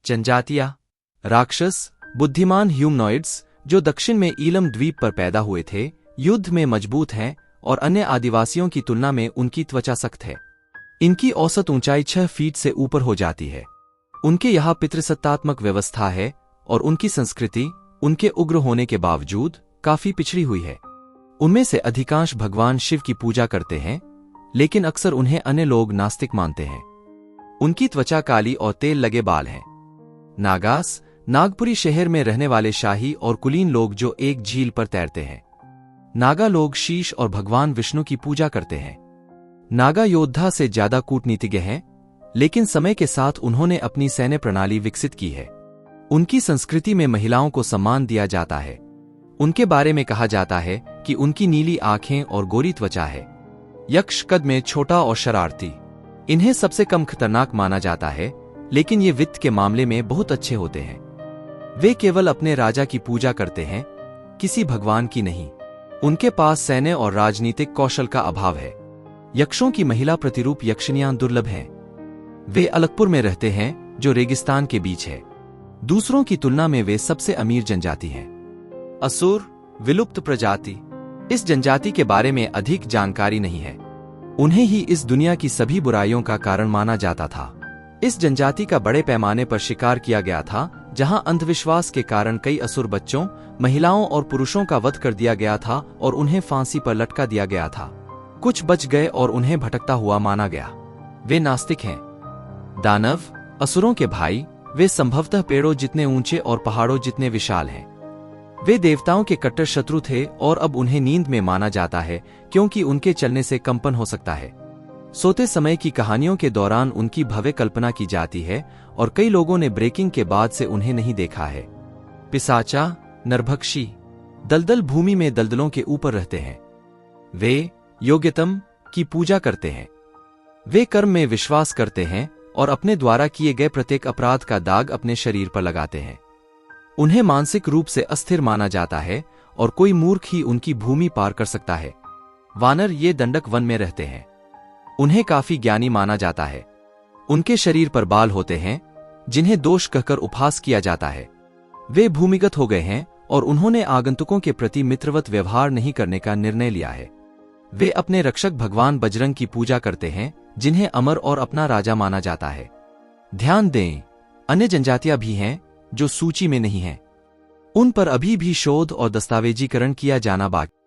जनजातियां, राक्षस, बुद्धिमान ह्यूमनॉइड्स जो दक्षिण में ईलम द्वीप पर पैदा हुए थे, युद्ध में मजबूत हैं और अन्य आदिवासियों की तुलना में उनकी त्वचा सख्त है। इनकी औसत ऊंचाई 6 फीट से ऊपर हो जाती है। उनके यहाँ पितृसत्तात्मक व्यवस्था है और उनकी संस्कृति उनके उग्र होने के बावजूद काफी पिछड़ी हुई है। उनमें से अधिकांश भगवान शिव की पूजा करते हैं, लेकिन अक्सर उन्हें अन्य लोग नास्तिक मानते हैं। उनकी त्वचा काली और तेल लगे बाल हैं। नागास, नागपुरी शहर में रहने वाले शाही और कुलीन लोग जो एक झील पर तैरते हैं। नागा लोग शीश और भगवान विष्णु की पूजा करते हैं। नागा योद्धा से ज्यादा कूटनीतिज्ञ हैं, लेकिन समय के साथ उन्होंने अपनी सैन्य प्रणाली विकसित की है। उनकी संस्कृति में महिलाओं को सम्मान दिया जाता है। उनके बारे में कहा जाता है कि उनकी नीली आंखें और गोरी त्वचा है। यक्ष कद में छोटा और शरारती। इन्हें सबसे कम खतरनाक माना जाता है, लेकिन ये वित्त के मामले में बहुत अच्छे होते हैं। वे केवल अपने राजा की पूजा करते हैं, किसी भगवान की नहीं। उनके पास सैन्य और राजनीतिक कौशल का अभाव है। यक्षों की महिला प्रतिरूप यक्षिनियां दुर्लभ हैं। वे अलकपुर में रहते हैं, जो रेगिस्तान के बीच है। दूसरों की तुलना में वे सबसे अमीर जनजाति हैं। असुर, विलुप्त प्रजाति। इस जनजाति के बारे में अधिक जानकारी नहीं है। उन्हें ही इस दुनिया की सभी बुराइयों का कारण माना जाता था। इस जनजाति का बड़े पैमाने पर शिकार किया गया था, जहां अंधविश्वास के कारण कई असुर बच्चों, महिलाओं और पुरुषों का वध कर दिया गया था और उन्हें फांसी पर लटका दिया गया था। कुछ बच गए और उन्हें भटकता हुआ माना गया। वे नास्तिक हैं। दानव, असुरों के भाई, वे संभवतः पेड़ों जितने ऊंचे और पहाड़ों जितने विशाल हैं। वे देवताओं के कट्टर शत्रु थे और अब उन्हें नींद में माना जाता है, क्योंकि उनके चलने से कंपन हो सकता है। सोते समय की कहानियों के दौरान उनकी भव्य कल्पना की जाती है और कई लोगों ने ब्रेकिंग के बाद से उन्हें नहीं देखा है। पिशाचा, नरभक्षी, दलदल भूमि में दलदलों के ऊपर रहते हैं। वे योग्यतम की पूजा करते हैं। वे कर्म में विश्वास करते हैं और अपने द्वारा किए गए प्रत्येक अपराध का दाग अपने शरीर पर लगाते हैं। उन्हें मानसिक रूप से अस्थिर माना जाता है और कोई मूर्ख ही उनकी भूमि पार कर सकता है। वानर, ये दंडक वन में रहते हैं। उन्हें काफी ज्ञानी माना जाता है। उनके शरीर पर बाल होते हैं, जिन्हें दोष कहकर उपहास किया जाता है। वे भूमिगत हो गए हैं और उन्होंने आगंतुकों के प्रति मित्रवत व्यवहार नहीं करने का निर्णय लिया है। वे अपने रक्षक भगवान बजरंग की पूजा करते हैं, जिन्हें अमर और अपना राजा माना जाता है। ध्यान दें, अन्य जनजातियां भी हैं जो सूची में नहीं हैं। उन पर अभी भी शोध और दस्तावेजीकरण किया जाना बाकी